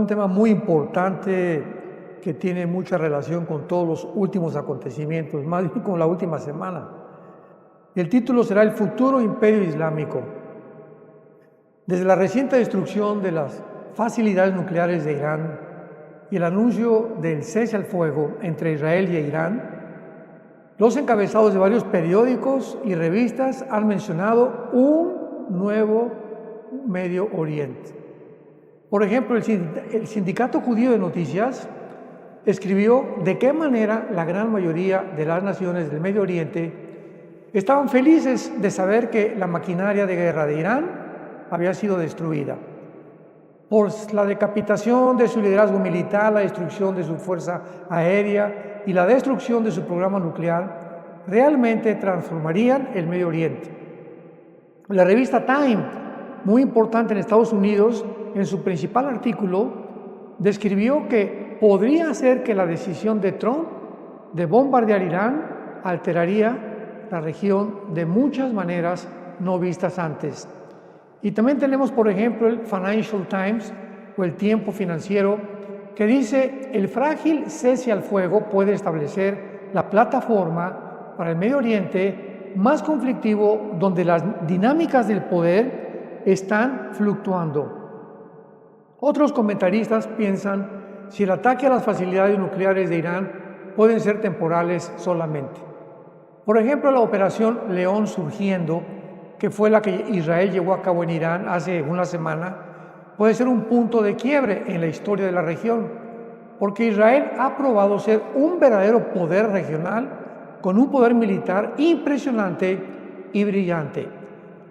un tema muy importante que tiene mucha relación con todos los últimos acontecimientos, más bien con la última semana. El título será El futuro imperio islámico. Desde la reciente destrucción de las facilidades nucleares de Irán y el anuncio del cese al fuego entre Israel y Irán, los encabezados de varios periódicos y revistas han mencionado un nuevo Medio Oriente. Por ejemplo, el Sindicato Judío de Noticias escribió de qué manera la gran mayoría de las naciones del Medio Oriente estaban felices de saber que la maquinaria de guerra de Irán había sido destruida. Por la decapitación de su liderazgo militar, la destrucción de su fuerza aérea y la destrucción de su programa nuclear, realmente transformarían el Medio Oriente. La revista Time, muy importante en Estados Unidos, en su principal artículo, describió que podría ser que la decisión de Trump de bombardear Irán alteraría la región de muchas maneras no vistas antes. Y también tenemos, por ejemplo, el Financial Times o el Tiempo Financiero, que dice: el frágil cese al fuego puede establecer la plataforma para el Medio Oriente más conflictivo, donde las dinámicas del poder están fluctuando. Otros comentaristas piensan si el ataque a las facilidades nucleares de Irán pueden ser temporales solamente. Por ejemplo, la operación León Surgiendo, que fue la que Israel llevó a cabo en Irán hace una semana, puede ser un punto de quiebre en la historia de la región, porque Israel ha probado ser un verdadero poder regional con un poder militar impresionante y brillante.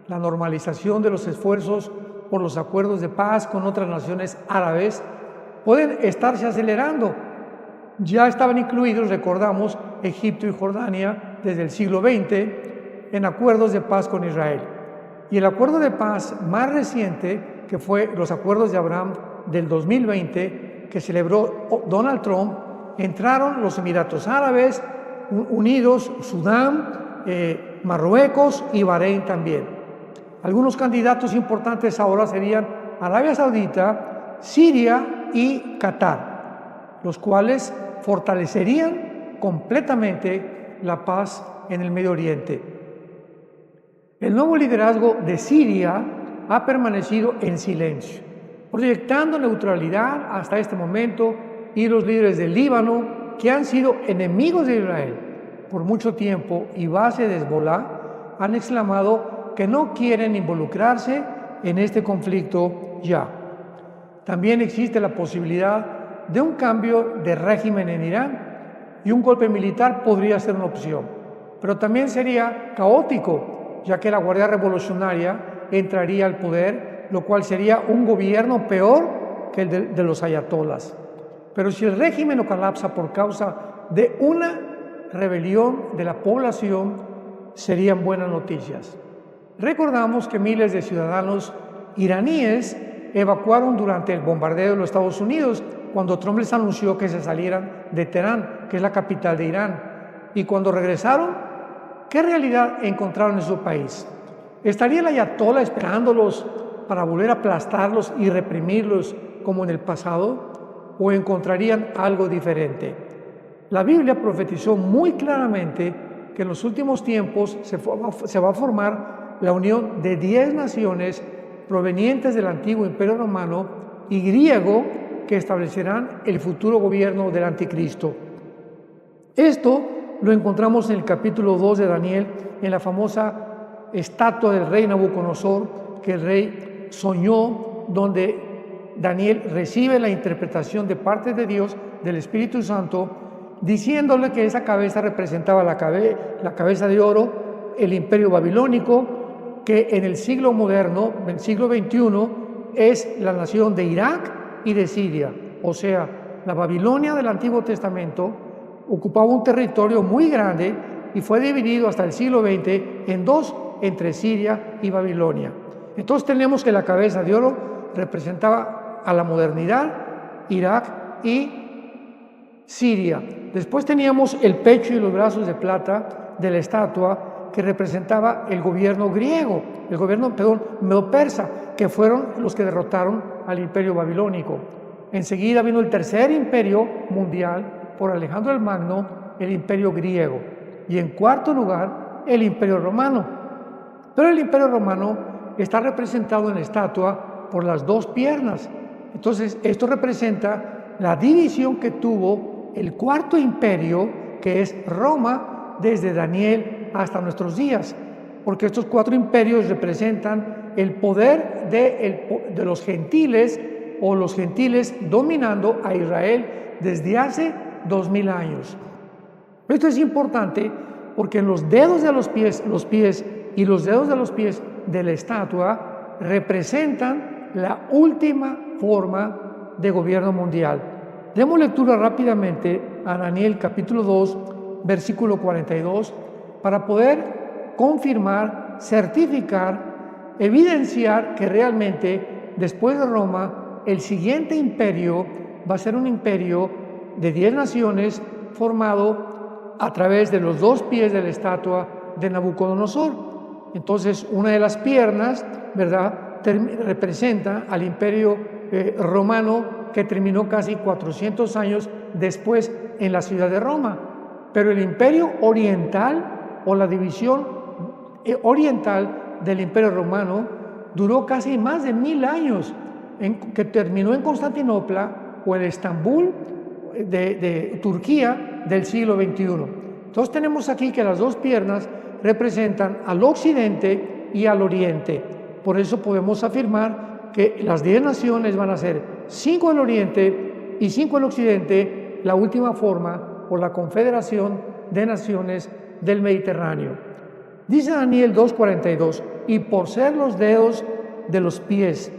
La normalización de los esfuerzos por los acuerdos de paz con otras naciones árabes pueden estarse acelerando. Ya estaban incluidos, recordamos, Egipto y Jordania desde el siglo XX en acuerdos de paz con Israel. Y el acuerdo de paz más reciente, que fue los acuerdos de Abraham del 2020, que celebró Donald Trump, entraron los Emiratos Árabes Unidos, Sudán, Marruecos y Bahrein también. Algunos candidatos importantes ahora serían Arabia Saudita, Siria y Qatar, los cuales fortalecerían completamente la paz en el Medio Oriente. El nuevo liderazgo de Siria ha permanecido en silencio, proyectando neutralidad hasta este momento, y los líderes del Líbano, que han sido enemigos de Israel por mucho tiempo y base de Hezbolá, han exclamado que no quieren involucrarse en este conflicto ya. También existe la posibilidad de un cambio de régimen en Irán, y un golpe militar podría ser una opción, pero también sería caótico, ya que la Guardia Revolucionaria entraría al poder, lo cual sería un gobierno peor que el de los ayatolas. Pero si el régimen no colapsa por causa de una rebelión de la población, serían buenas noticias. Recordamos que miles de ciudadanos iraníes evacuaron durante el bombardeo de los Estados Unidos, cuando Trump les anunció que se salieran de Teherán, que es la capital de Irán. Y cuando regresaron, ¿qué realidad encontraron en su país? ¿Estaría el ayatolá esperándolos para volver a aplastarlos y reprimirlos como en el pasado? ¿O encontrarían algo diferente? La Biblia profetizó muy claramente que en los últimos tiempos se va a formar la unión de 10 naciones provenientes del antiguo Imperio Romano y griego, que establecerán el futuro gobierno del Anticristo. Esto lo encontramos en el capítulo 2 de Daniel, en la famosa estatua del rey Nabucodonosor, que el rey soñó, donde Daniel recibe la interpretación de parte de Dios, del Espíritu Santo, diciéndole que esa cabeza representaba la cabeza de oro, el imperio babilónico, que en el siglo moderno, en el siglo XXI, es la nación de Irak y de Siria. O sea, la Babilonia del Antiguo Testamento ocupaba un territorio muy grande y fue dividido hasta el siglo XX en dos, entre Siria y Babilonia. Entonces tenemos que la cabeza de oro representaba a la modernidad, Irak y Siria. Después teníamos el pecho y los brazos de plata de la estatua, que representaba el gobierno griego, medo-persa, que fueron los que derrotaron al imperio babilónico. Enseguida vino el tercer imperio mundial por Alejandro el Magno, el imperio griego. Y en cuarto lugar, el imperio romano. Pero el imperio romano está representado en la estatua por las dos piernas. Entonces, esto representa la división que tuvo el cuarto imperio, que es Roma, desde Daniel hasta nuestros días. Porque estos cuatro imperios representan el poder de los gentiles, o los gentiles dominando a Israel desde hace 2000 años. Esto es importante porque en los dedos de los pies y los dedos de los pies de la estatua representan la última forma de gobierno mundial. Demos lectura rápidamente a Daniel capítulo 2, versículo 42, para poder confirmar, certificar, evidenciar que realmente después de Roma, el siguiente imperio va a ser un imperio de 10 naciones formado a través de los dos pies de la estatua de Nabucodonosor. Entonces, una de las piernas, ¿verdad?, representa al imperio romano que terminó casi 400 años después en la ciudad de Roma. Pero el imperio oriental o la división oriental del imperio romano duró casi más de 1000 años, que terminó en Constantinopla o en Estambul de Turquía del siglo XXI. Entonces tenemos aquí que las dos piernas representan al occidente y al oriente. Por eso podemos afirmar que las 10 naciones van a ser 5 al oriente y 5 al occidente, la última forma o la confederación de naciones del Mediterráneo. Dice Daniel 2:42, y por ser los dedos de los pies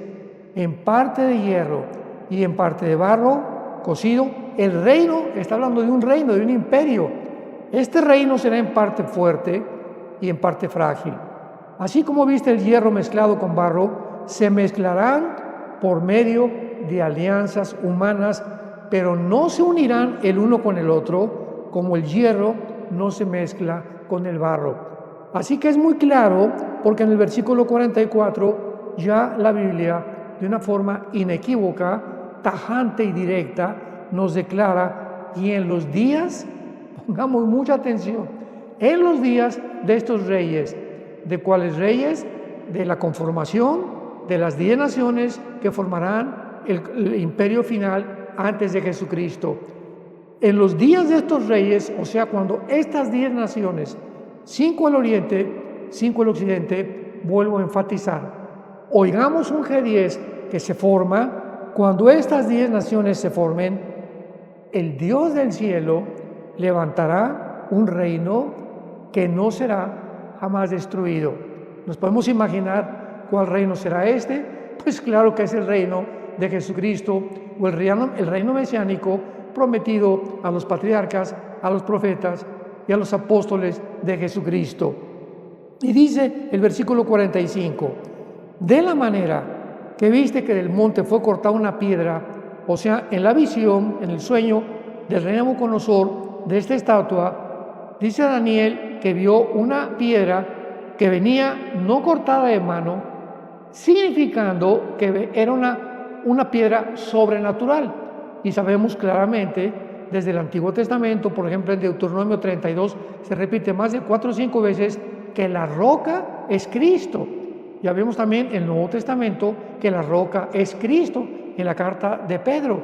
en parte de hierro y en parte de barro cocido, el reino, está hablando de un reino, de un imperio. Este reino será en parte fuerte y en parte frágil. Así como viste el hierro mezclado con barro, se mezclarán por medio de alianzas humanas, pero no se unirán el uno con el otro, como el hierro no se mezcla con el barro. Así que es muy claro, porque en el versículo 44 ya la Biblia, de una forma inequívoca, tajante y directa, nos declara, y en los días, pongamos mucha atención, en los días de estos reyes, ¿de cuáles reyes? De la conformación de las 10 naciones que formarán el imperio final antes de Jesucristo. En los días de estos reyes, o sea, cuando estas 10 naciones, 5 al oriente, 5 al occidente, vuelvo a enfatizar, oigamos un G10 que se forma, cuando estas 10 naciones se formen, el Dios del cielo levantará un reino que no será jamás destruido. ¿Nos podemos imaginar cuál reino será este? Pues claro que es el reino de Jesucristo, o el reino mesiánico prometido a los patriarcas, a los profetas y a los apóstoles de Jesucristo. Y dice el versículo 45, de la manera que viste que del monte fue cortada una piedra, o sea, en la visión, en el sueño del rey Nabucodonosor de esta estatua, dice Daniel que vio una piedra que venía no cortada de mano, significando que era una piedra sobrenatural. Y sabemos claramente desde el Antiguo Testamento, por ejemplo en Deuteronomio 32, se repite más de 4 o 5 veces que la roca es Cristo. Ya vemos también en el Nuevo Testamento que la roca es Cristo en la carta de Pedro.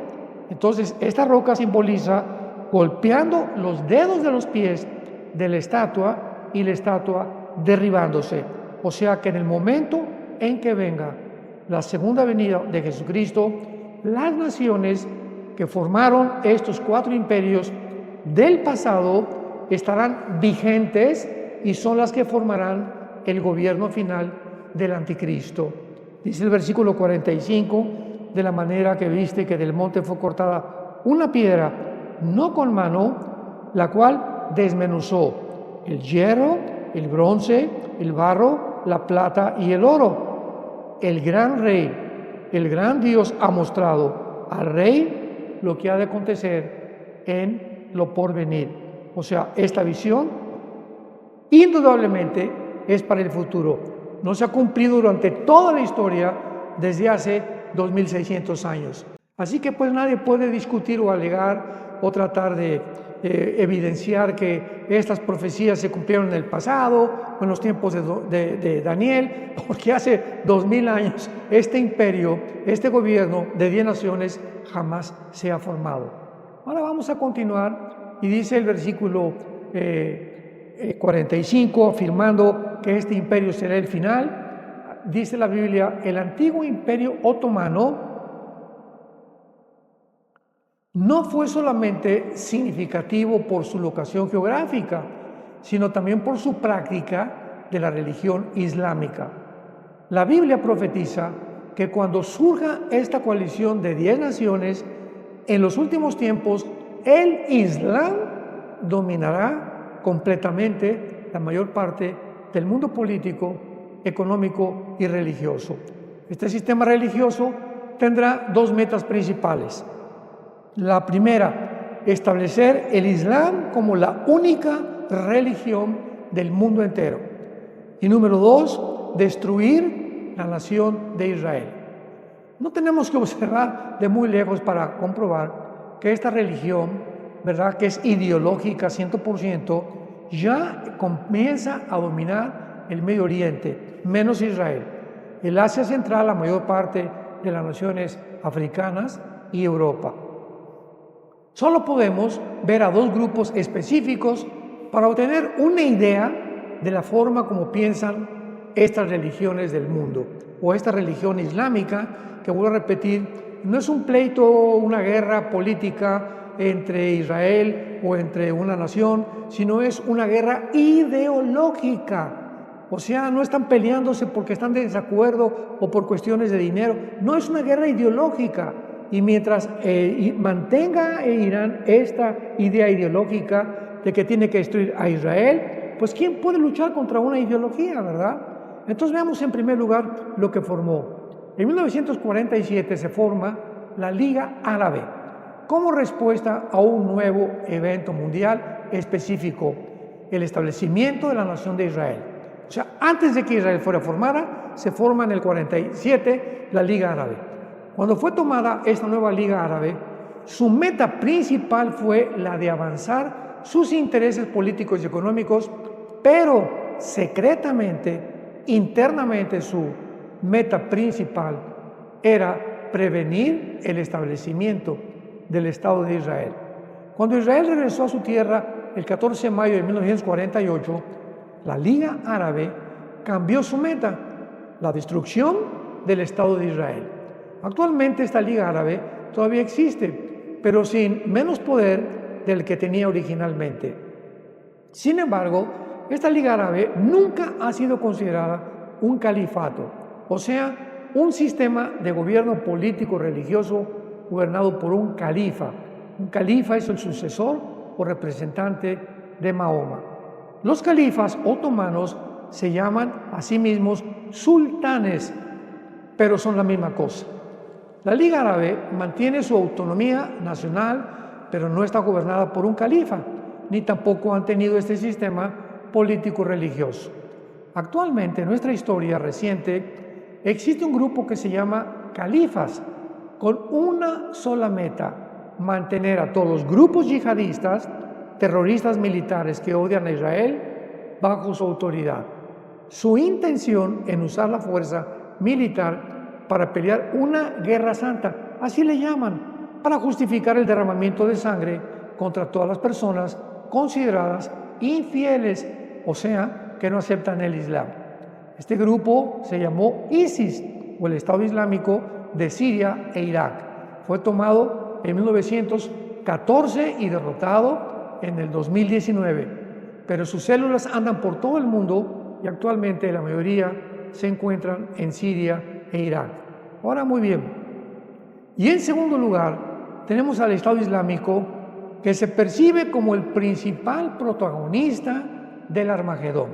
Entonces, esta roca simboliza golpeando los dedos de los pies de la estatua y la estatua derribándose. O sea que en el momento en que venga la segunda venida de Jesucristo, las naciones que formaron estos 4 imperios del pasado estarán vigentes y son las que formarán el gobierno final del anticristo. Dice el versículo 45, de la manera que viste que del monte fue cortada una piedra, no con mano, la cual desmenuzó el hierro, el bronce, el barro, la plata y el oro. El gran rey, el gran Dios ha mostrado al rey lo que ha de acontecer en lo porvenir. O sea, esta visión indudablemente es para el futuro. No se ha cumplido durante toda la historia desde hace 2600 años. Así que pues nadie puede discutir o alegar o tratar de evidenciar que estas profecías se cumplieron en el pasado o en los tiempos de Daniel, porque hace 2000 años este imperio, este gobierno de 10 naciones jamás se ha formado. Ahora vamos a continuar y dice el versículo 45, afirmando que este imperio será el final. Dice la Biblia: el antiguo imperio otomano no fue solamente significativo por su locación geográfica, sino también por su práctica de la religión islámica. La Biblia profetiza que cuando surja esta coalición de 10 naciones, en los últimos tiempos, el Islam dominará completamente la mayor parte del mundo político, económico y religioso. Este sistema religioso tendrá dos metas principales. La primera, establecer el Islam como la única religión del mundo entero. Y número dos, destruir la nación de Israel. No tenemos que observar de muy lejos para comprobar que esta religión, ¿verdad?, que es ideológica 100%, ya comienza a dominar el Medio Oriente, menos Israel. El Asia Central, la mayor parte de las naciones africanas y Europa. Solo podemos ver a dos grupos específicos para obtener una idea de la forma como piensan estas religiones del mundo, o esta religión islámica, que vuelvo a repetir, no es un pleito, una guerra política entre Israel o entre una nación, sino es una guerra ideológica. O sea, no están peleándose porque están de desacuerdo o por cuestiones de dinero, no, es una guerra ideológica. Y mientras mantenga Irán esta idea ideológica de que tiene que destruir a Israel, pues ¿quién puede luchar contra una ideología, verdad? Entonces veamos en primer lugar lo que formó. En 1947 se forma la Liga Árabe como respuesta a un nuevo evento mundial específico, el establecimiento de la nación de Israel. O sea, antes de que Israel fuera formada, se forma en el 47 la Liga Árabe. Cuando fue tomada esta nueva Liga Árabe, su meta principal fue la de avanzar sus intereses políticos y económicos, pero secretamente, internamente, su meta principal era prevenir el establecimiento del Estado de Israel. Cuando Israel regresó a su tierra el 14 de mayo de 1948, la Liga Árabe cambió su meta, la destrucción del Estado de Israel. Actualmente esta Liga Árabe todavía existe, pero sin menos poder del que tenía originalmente. Sin embargo, esta Liga Árabe nunca ha sido considerada un califato, o sea, un sistema de gobierno político religioso gobernado por un califa. Un califa es el sucesor o representante de Mahoma. Los califas otomanos se llaman a sí mismos sultanes, pero son la misma cosa. La Liga Árabe mantiene su autonomía nacional, pero no está gobernada por un califa, ni tampoco han tenido este sistema político-religioso. Actualmente, en nuestra historia reciente, existe un grupo que se llama califas, con una sola meta: mantener a todos los grupos yihadistas, terroristas militares que odian a Israel, bajo su autoridad. Su intención en usar la fuerza militar para pelear una guerra santa, así le llaman, para justificar el derramamiento de sangre contra todas las personas consideradas infieles, o sea, que no aceptan el Islam. Este grupo se llamó ISIS, o el Estado Islámico de Siria e Irak. Fue tomado en 1914 y derrotado en el 2019, pero sus células andan por todo el mundo y actualmente la mayoría se encuentran en Siria e Irak. Ahora, muy bien. Y en segundo lugar, tenemos al Estado Islámico, que se percibe como el principal protagonista del Armagedón,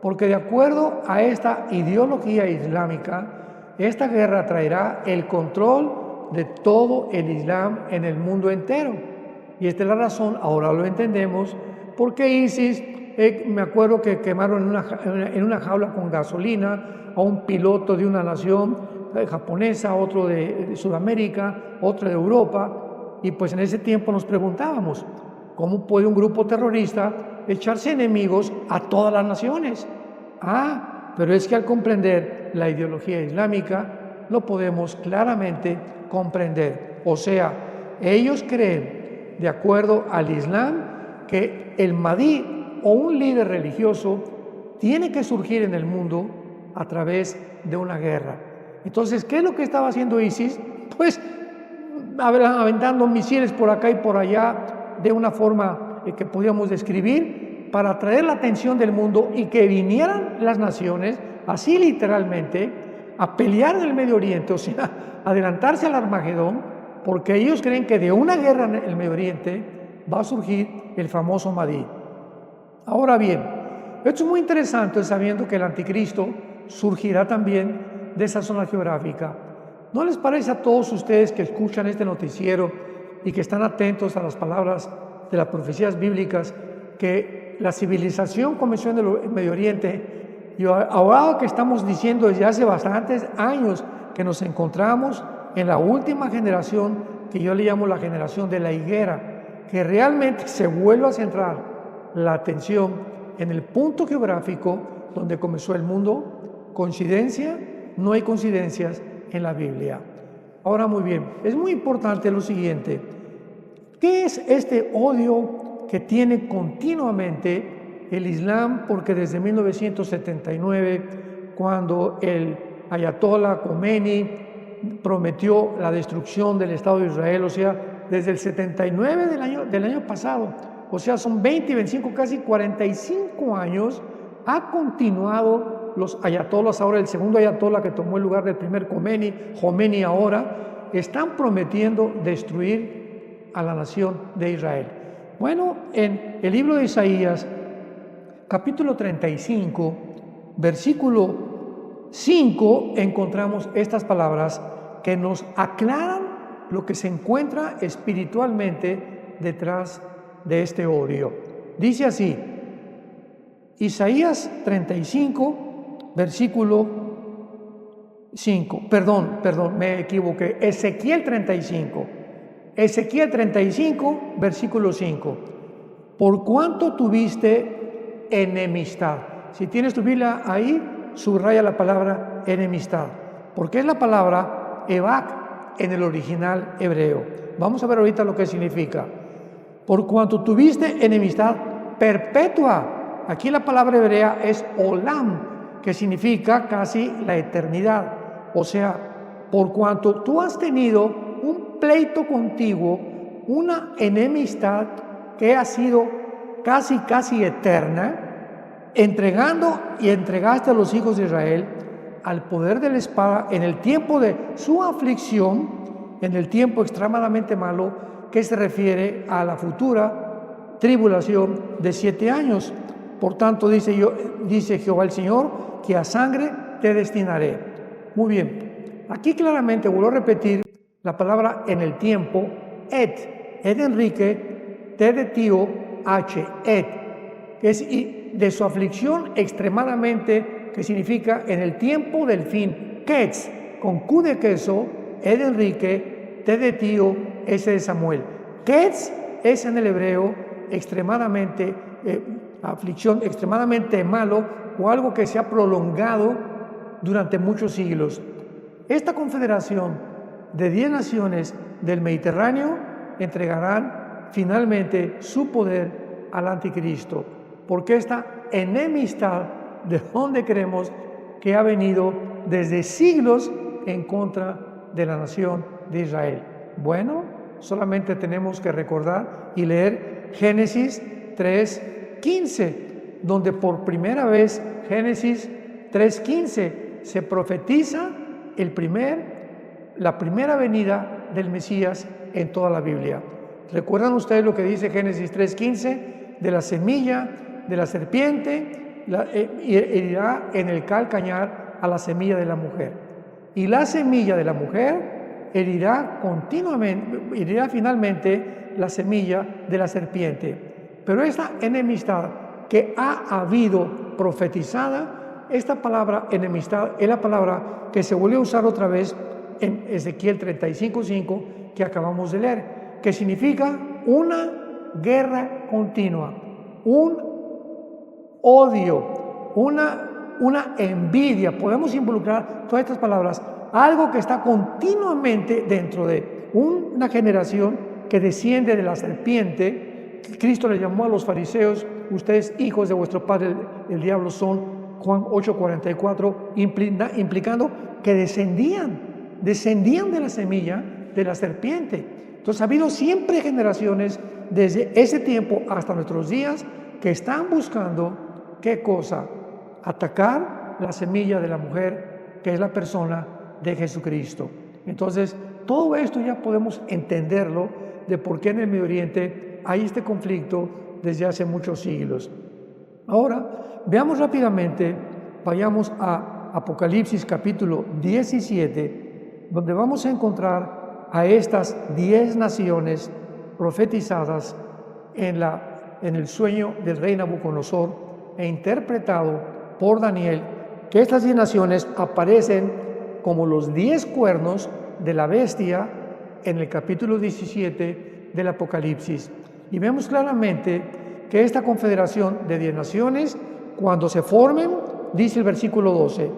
porque de acuerdo a esta ideología islámica, esta guerra traerá el control de todo el Islam en el mundo entero. Y esta es la razón, ahora lo entendemos, porque ISIS, me acuerdo que quemaron en una jaula con gasolina a un piloto de una nación japonesa, otro de Sudamérica, otro de Europa. Y pues en ese tiempo nos preguntábamos, ¿cómo puede un grupo terrorista echarse enemigos a todas las naciones? Pero es que al comprender la ideología islámica, lo podemos claramente comprender. O sea, ellos creen, de acuerdo al Islam, que el Mahdi o un líder religioso tiene que surgir en el mundo a través de una guerra. Entonces, ¿qué es lo que estaba haciendo ISIS? Pues aventando misiles por acá y por allá de una forma que podríamos describir para atraer la atención del mundo y que vinieran las naciones, así literalmente, a pelear en el Medio Oriente, o sea, adelantarse al Armagedón, porque ellos creen que de una guerra en el Medio Oriente va a surgir el famoso Mahdi. Ahora bien, esto es muy interesante sabiendo que el anticristo surgirá también de esa zona geográfica. ¿No les parece a todos ustedes que escuchan este noticiero y que están atentos a las palabras de las profecías bíblicas que la civilización comenzó en el Medio Oriente? Y ahora que estamos diciendo desde hace bastantes años que nos encontramos en la última generación, que yo le llamo la generación de la higuera, que realmente se vuelve a centrar la atención en el punto geográfico donde comenzó el mundo. ¿Coincidencia? No hay coincidencias en la Biblia. Ahora, muy bien, es muy importante lo siguiente. ¿Qué es este odio que tiene continuamente el Islam? Porque desde 1979, cuando el ayatollah Khomeini prometió la destrucción del Estado de Israel, o sea, desde el 79 del año pasado, o sea, son 20, 25, casi 45 años, ha continuado los ayatollas. Ahora el segundo ayatollah que tomó el lugar del primer Khomeini ahora, están prometiendo destruir a la nación de Israel. Bueno, en el libro de Isaías, capítulo 35, versículo 5, encontramos estas palabras que nos aclaran lo que se encuentra espiritualmente detrás de este odio. Dice así, Isaías 35, versículo 5, perdón, me equivoqué, Ezequiel 35, versículo 5, por cuanto tuviste enemistad. Si tienes tu Biblia ahí, subraya la palabra enemistad, porque es la palabra Evak en el original hebreo. Vamos a ver ahorita lo que significa. Por cuanto tuviste enemistad perpetua. Aquí la palabra hebrea es olam, que significa casi la eternidad. O sea, por cuanto tú has tenido un pleito contigo, una enemistad que ha sido casi eterna, entregando y entregaste a los hijos de Israel al poder de la espada en el tiempo de su aflicción, en el tiempo extremadamente malo, que se refiere a la futura tribulación de 7 años. Por tanto, dice Jehová el Señor, que a sangre te destinaré. Muy bien, aquí claramente vuelvo a repetir la palabra en el tiempo, et de Enrique, t de tío, h, que es de su aflicción extremadamente, que significa en el tiempo del fin, ketz, con Q de queso, de Enrique, t de tío, s de Samuel. Ketz es en el hebreo extremadamente, aflicción, extremadamente malo, o algo que se ha prolongado durante muchos siglos. Esta confederación de 10 naciones del Mediterráneo entregarán finalmente su poder al anticristo, porque esta enemistad, ¿de dónde creemos que ha venido desde siglos en contra de la nación de Israel? Bueno, solamente tenemos que recordar y leer Génesis 3:15, donde por primera vez, Génesis 3:15, se profetiza la primera venida del Mesías en toda la Biblia. ¿Recuerdan ustedes lo que dice Génesis 3:15? De la semilla de la serpiente herirá en el calcañar a la semilla de la mujer. Y la semilla de la mujer herirá finalmente la semilla de la serpiente. Pero esta enemistad que ha habido profetizada esta palabra enemistad es la palabra que se volvió a usar otra vez en Ezequiel 35:5 que acabamos de leer, que significa una guerra continua, un odio, una envidia. Podemos involucrar todas estas palabras, algo que está continuamente dentro de una generación que desciende de la serpiente. Cristo le llamó a los fariseos, ustedes hijos de vuestro padre el diablo son, Juan 8:44, implicando que descendían de la semilla de la serpiente. Entonces ha habido siempre generaciones desde ese tiempo hasta nuestros días que están buscando, ¿qué cosa? Atacar la semilla de la mujer, que es la persona de Jesucristo. Entonces, todo esto ya podemos entenderlo de por qué en el Medio Oriente hay este conflicto desde hace muchos siglos. Ahora, veamos rápidamente, vayamos a Apocalipsis capítulo 17, donde vamos a encontrar a estas 10 naciones profetizadas en el sueño del rey Nabucodonosor e interpretado por Daniel, que estas 10 naciones aparecen como los 10 cuernos de la bestia en el capítulo 17 del Apocalipsis. Y vemos claramente que esta confederación de 10 naciones, cuando se formen, dice el versículo 12,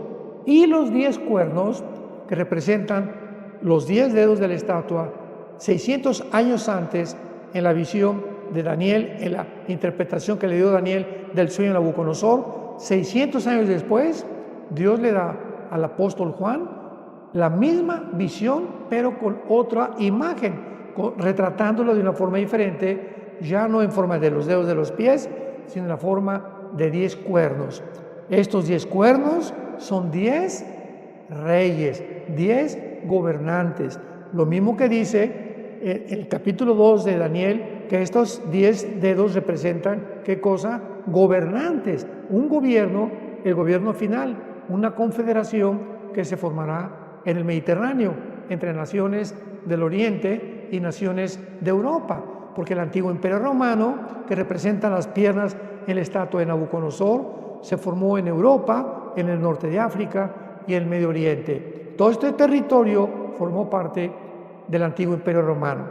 y los 10 cuernos que representan los 10 dedos de la estatua, 600 años antes, en la visión de Daniel, en la interpretación que le dio Daniel del sueño de Nabucodonosor, 600 años después, Dios le da al apóstol Juan la misma visión, pero con otra imagen, retratándolo de una forma diferente, ya no en forma de los dedos de los pies, sino en la forma de 10 cuernos. Estos 10 cuernos son 10 reyes, 10 gobernantes. Lo mismo que dice el capítulo 2 de Daniel, que estos 10 dedos representan, ¿qué cosa? Gobernantes, un gobierno, el gobierno final, una confederación que se formará en el Mediterráneo, entre naciones del Oriente y naciones de Europa, porque el antiguo Imperio Romano, que representa las piernas en la estatua de Nabucodonosor, se formó en Europa, en el norte de África y en el Medio Oriente. Todo este territorio formó parte del antiguo Imperio Romano.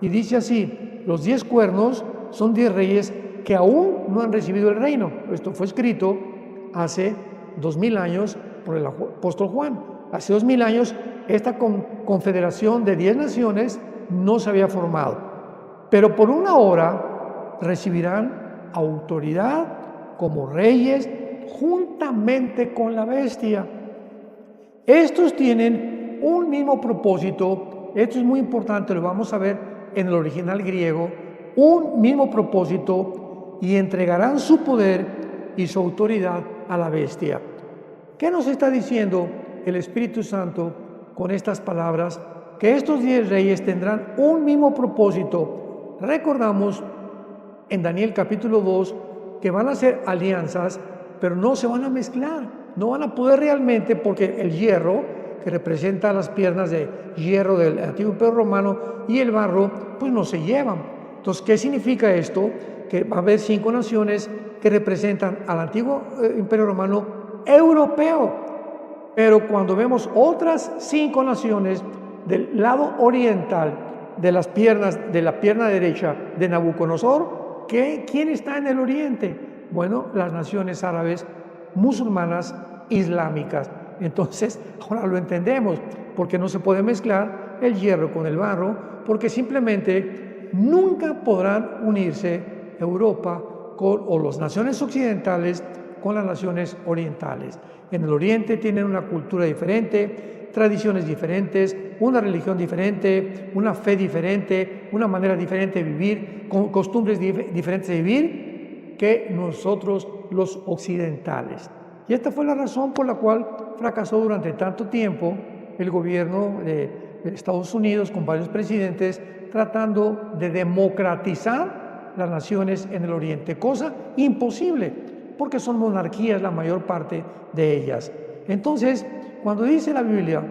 Y dice así, los 10 cuernos son 10 reyes que aún no han recibido el reino. Esto fue escrito hace 2000 años por el apóstol Juan. Hace 2000 años esta confederación de 10 naciones no se había formado. Pero por una hora recibirán autoridad como reyes juntamente con la bestia. Estos tienen un mismo propósito. Esto es muy importante, lo vamos a ver en el original griego. Un mismo propósito, y entregarán su poder y su autoridad a la bestia. ¿Qué nos está diciendo el Espíritu Santo con estas palabras? Que estos 10 reyes tendrán un mismo propósito. Recordamos en Daniel capítulo 2 que van a hacer alianzas, pero no se van a mezclar, no van a poder realmente, porque el hierro, que representa las piernas de hierro del antiguo Imperio Romano, y el barro, pues no se llevan. Entonces, ¿qué significa esto? Que va a haber 5 naciones que representan al antiguo Imperio Romano europeo. Pero cuando vemos otras 5 naciones del lado oriental de las piernas, de la pierna derecha de Nabucodonosor, ¿quién está en el oriente? Bueno, las naciones árabes, musulmanas, islámicas. Entonces, ahora lo entendemos, porque no se puede mezclar el hierro con el barro, porque simplemente nunca podrán unirse Europa o las naciones occidentales con las naciones orientales. En el oriente tienen una cultura diferente, tradiciones diferentes, una religión diferente, una fe diferente, una manera diferente de vivir, con costumbres diferentes de vivir que nosotros los occidentales. Y esta fue la razón por la cual fracasó durante tanto tiempo el gobierno de Estados Unidos con varios presidentes tratando de democratizar las naciones en el oriente, cosa imposible, porque son monarquías la mayor parte de ellas. Entonces, cuando dice la Biblia,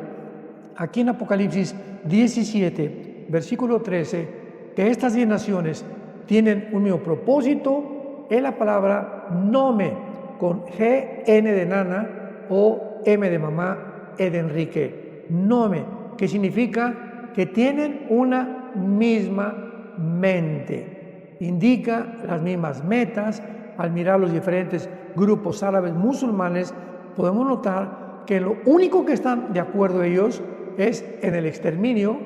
aquí en Apocalipsis 17, versículo 13, que estas 10 naciones tienen un mismo propósito, es la palabra nome. con G, N de nana o M de mamá, E de Enrique. Nome, que significa que tienen una misma mente. Indica las mismas metas. Al mirar los diferentes grupos árabes musulmanes, podemos notar que lo único que están de acuerdo ellos es en el exterminio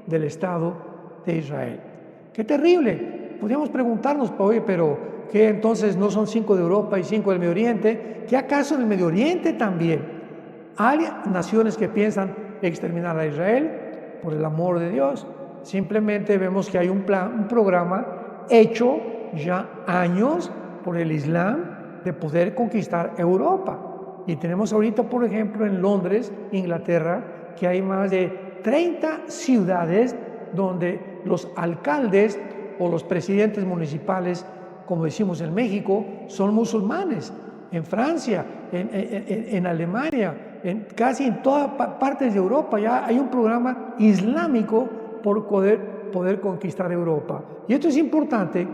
del Estado de Israel. ¡Qué terrible! Podríamos preguntarnos, oye, pero ¿qué entonces no son 5 de Europa y 5 del Medio Oriente? ¿Qué acaso en el Medio Oriente también hay naciones que piensan exterminar a Israel? Por el amor de Dios. Simplemente vemos que hay un programa hecho ya años por el Islam de poder conquistar Europa. Y tenemos ahorita, por ejemplo, en Londres, Inglaterra, que hay más de 30 ciudades donde los alcaldes o los presidentes municipales, como decimos en México, son musulmanes. En Francia, en Alemania, casi en todas partes de Europa ya hay un programa islámico por poder conquistar Europa. Y esto es importante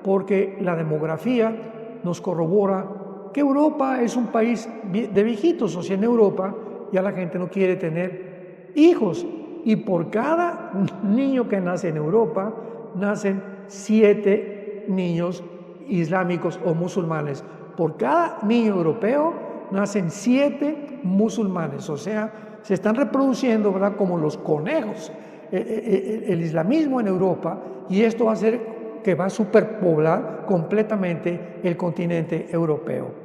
porque la demografía nos corrobora que Europa es un país de viejitos, o sea, en Europa ya la gente no quiere tener hijos. Y por cada niño que nace en Europa, nacen 7 niños islámicos o musulmanes. Por cada niño europeo, nacen 7 musulmanes. O sea, se están reproduciendo, ¿verdad?, como los conejos, el islamismo en Europa, y esto va a hacer que va a superpoblar completamente el continente europeo.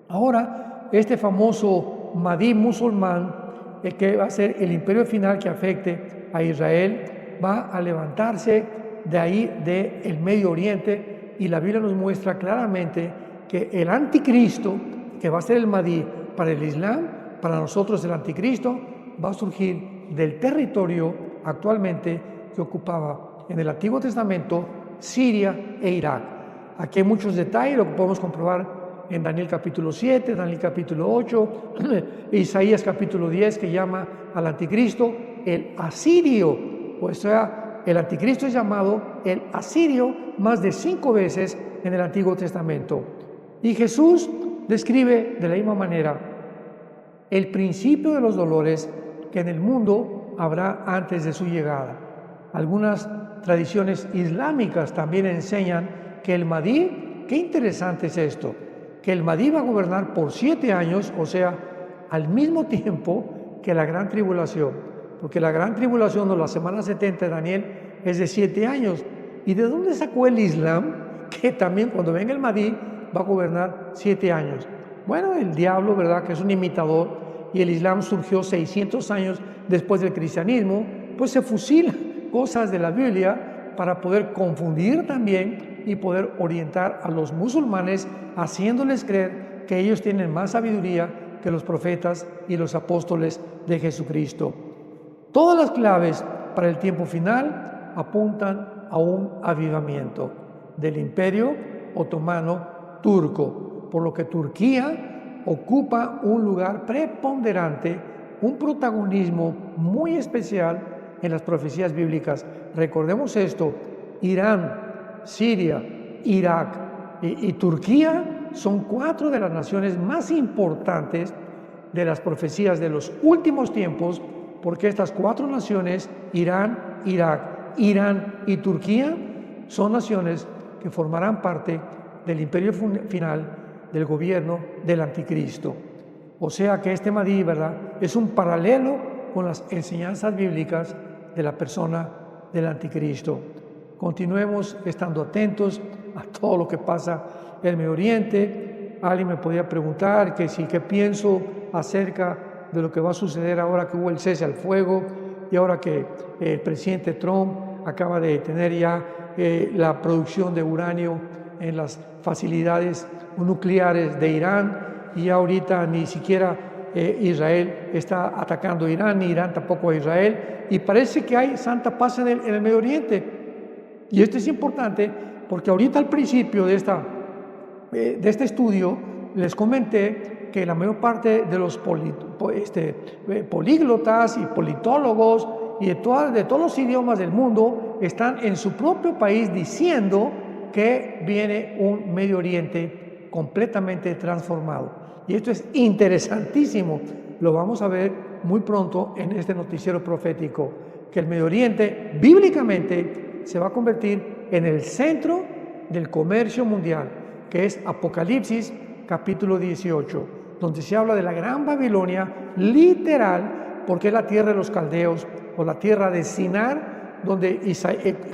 Ahora, este famoso Mahdi musulmán, que va a ser el imperio final que afecte a Israel, va a levantarse de ahí, del Medio Oriente, y la Biblia nos muestra claramente que el anticristo, que va a ser el Mahdi para el Islam, para nosotros el anticristo, va a surgir del territorio actualmente que ocupaba en el Antiguo Testamento Siria e Irak. Aquí hay muchos detalles, lo que podemos comprobar en Daniel capítulo 7, Daniel capítulo 8, Isaías capítulo 10, que llama al anticristo el asirio. O sea, el anticristo es llamado el asirio más de 5 veces en el Antiguo Testamento. Y Jesús describe de la misma manera el principio de los dolores que en el mundo habrá antes de su llegada. Algunas tradiciones islámicas también enseñan que el Mahdi, qué interesante es esto, que el Mahdi va a gobernar por 7 años, o sea, al mismo tiempo que la gran tribulación, porque la gran tribulación o la semana 70 de Daniel es de 7 años. ¿Y de dónde sacó el Islam que también cuando venga el Mahdi va a gobernar 7 años? Bueno, el diablo, ¿verdad?, que es un imitador, y el Islam surgió 600 años después del cristianismo, pues se fusila cosas de la Biblia para poder confundir también y poder orientar a los musulmanes, haciéndoles creer que ellos tienen más sabiduría que los profetas y los apóstoles de Jesucristo. Todas las claves para el tiempo final apuntan a un avivamiento del Imperio Otomano Turco, por lo que Turquía ocupa un lugar preponderante, un protagonismo muy especial en las profecías bíblicas. Recordemos esto: Irán, Siria, Irak y Turquía son 4 de las naciones más importantes de las profecías de los últimos tiempos, porque estas 4 naciones, Irán, Irak, Irán y Turquía, son naciones que formarán parte del imperio final del gobierno del anticristo. O sea que este Mahdi, ¿verdad?, es un paralelo con las enseñanzas bíblicas de la persona del anticristo. Continuemos estando atentos a todo lo que pasa en el Medio Oriente. Alguien me podría preguntar qué pienso acerca de lo que va a suceder ahora que hubo el cese al fuego y ahora que el presidente Trump acaba de tener ya la producción de uranio en las facilidades nucleares de Irán, y ahorita ni siquiera Israel está atacando a Irán, ni Irán tampoco a Israel, y parece que hay santa paz en el Medio Oriente. Y esto es importante porque ahorita al principio de este estudio les comenté que la mayor parte de los políglotas y politólogos y de todos los idiomas del mundo están en su propio país diciendo que viene un Medio Oriente completamente transformado. Y esto es interesantísimo, lo vamos a ver muy pronto en este noticiero profético, que el Medio Oriente bíblicamente se va a convertir en el centro del comercio mundial, que es Apocalipsis capítulo 18, donde se habla de la gran Babilonia, literal, porque es la tierra de los caldeos o la tierra de Sinar, donde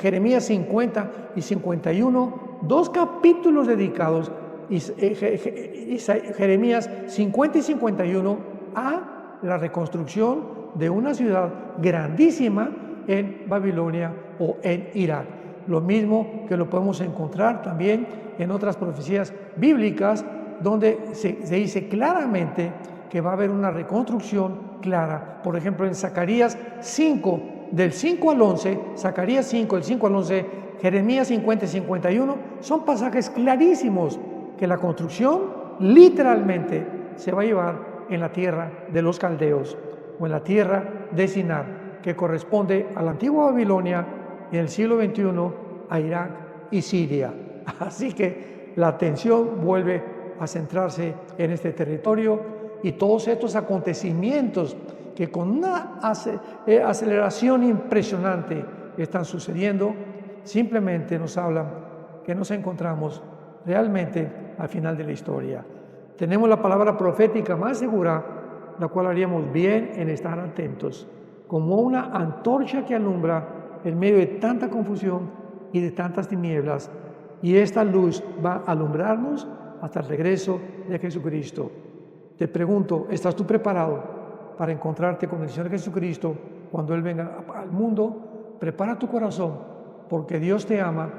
Jeremías 50 y 51, dos capítulos dedicados, Jeremías 50 y 51, a la reconstrucción de una ciudad grandísima en Babilonia o en Irak. Lo mismo que lo podemos encontrar también en otras profecías bíblicas, donde se dice claramente que va a haber una reconstrucción clara. Por ejemplo, en Zacarías 5, del 5 al 11, Zacarías 5, del 5 al 11, Jeremías 50 y 51, son pasajes clarísimos que la construcción literalmente se va a llevar en la tierra de los caldeos o en la tierra de Sinar, que corresponde a la antigua Babilonia y en el siglo XXI a Irak y Siria. Así que la atención vuelve a centrarse en este territorio y todos estos acontecimientos que con una aceleración impresionante están sucediendo, simplemente nos hablan que nos encontramos realmente al final de la historia. Tenemos la palabra profética más segura, la cual haríamos bien en estar atentos, como una antorcha que alumbra en medio de tanta confusión y de tantas tinieblas, y esta luz va a alumbrarnos hasta el regreso de Jesucristo. Te pregunto, ¿estás tú preparado para encontrarte con el Señor Jesucristo cuando Él venga al mundo? Prepara tu corazón, porque Dios te ama.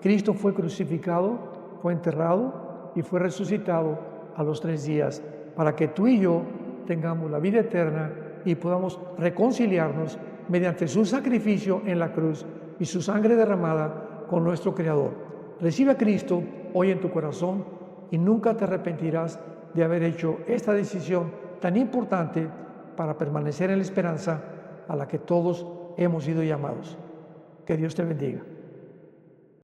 Cristo fue crucificado, fue enterrado y fue resucitado a los 3 días, para que tú y yo tengamos la vida eterna y podamos reconciliarnos mediante su sacrificio en la cruz y su sangre derramada con nuestro Creador. Recibe a Cristo hoy en tu corazón y nunca te arrepentirás de haber hecho esta decisión tan importante para permanecer en la esperanza a la que todos hemos sido llamados. Que Dios te bendiga.